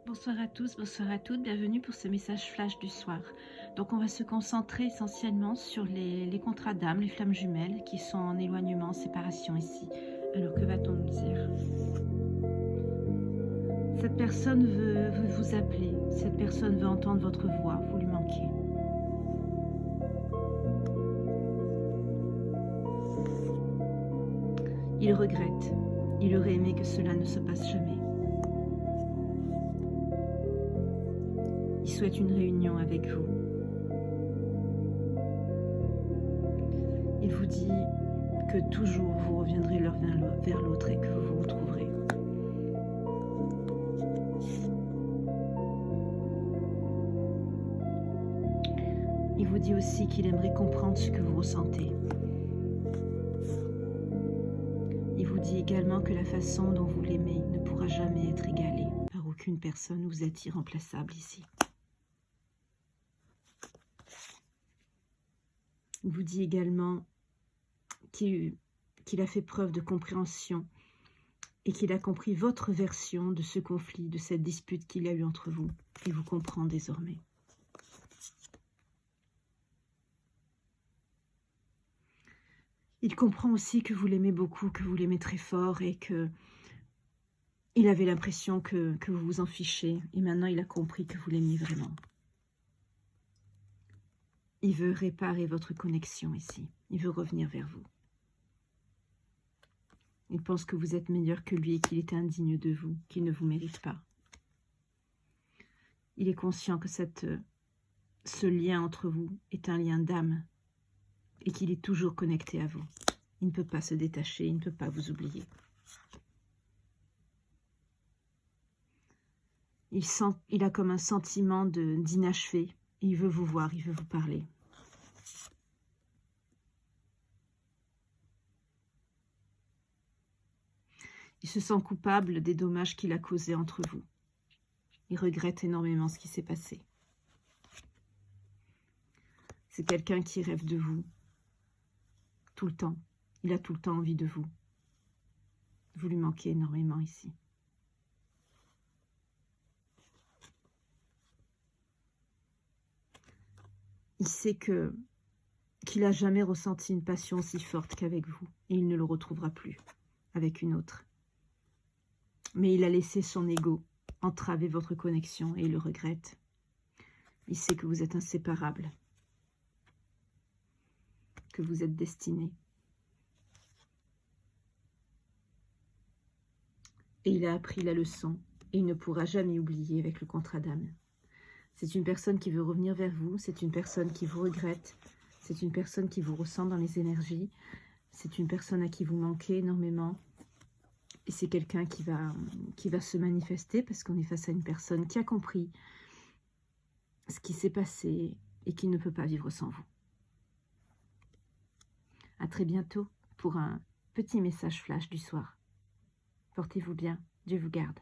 Bonsoir à tous, bonsoir à toutes, bienvenue pour ce message flash du soir. Donc on va se concentrer essentiellement sur les contrats d'âme, les flammes jumelles qui sont en éloignement, en séparation ici. Alors que va-t-on nous dire? Cette personne veut vous appeler, cette personne veut entendre votre voix, vous lui manquez. Il regrette, il aurait aimé que cela ne se passe jamais. Il souhaite une réunion avec vous. Il vous dit que toujours vous reviendrez l'un vers l'autre et que vous vous retrouverez. Il vous dit aussi qu'il aimerait comprendre ce que vous ressentez. Il vous dit également que la façon dont vous l'aimez ne pourra jamais être égalée par aucune personne. Vous êtes irremplaçable ici. Il vous dit également qu'il a fait preuve de compréhension et qu'il a compris votre version de ce conflit, de cette dispute qu'il y a eu entre vous. Il vous comprend désormais. Il comprend aussi que vous l'aimez beaucoup, que vous l'aimez très fort et que il avait l'impression que vous vous en fichez. Et maintenant, il a compris que vous l'aimiez vraiment. Il veut réparer votre connexion ici. Il veut revenir vers vous. Il pense que vous êtes meilleur que lui et qu'il est indigne de vous, qu'il ne vous mérite pas. Il est conscient que ce lien entre vous est un lien d'âme et qu'il est toujours connecté à vous. Il ne peut pas se détacher, il ne peut pas vous oublier. Il a comme un sentiment d'inachevé. Il veut vous voir, il veut vous parler. Il se sent coupable des dommages qu'il a causés entre vous. Il regrette énormément ce qui s'est passé. C'est quelqu'un qui rêve de vous tout le temps. Il a tout le temps envie de vous. Vous lui manquez énormément ici. Il sait qu'il n'a jamais ressenti une passion aussi forte qu'avec vous. Et il ne le retrouvera plus avec une autre. Mais il a laissé son ego entraver votre connexion et il le regrette. Il sait que vous êtes inséparables. Que vous êtes destinés. Et il a appris la leçon et il ne pourra jamais oublier avec le contrat d'âme. C'est une personne qui veut revenir vers vous, c'est une personne qui vous regrette, c'est une personne qui vous ressent dans les énergies, c'est une personne à qui vous manquez énormément. Et c'est quelqu'un qui va se manifester parce qu'on est face à une personne qui a compris ce qui s'est passé et qui ne peut pas vivre sans vous. À très bientôt pour un petit message flash du soir. Portez-vous bien, Dieu vous garde.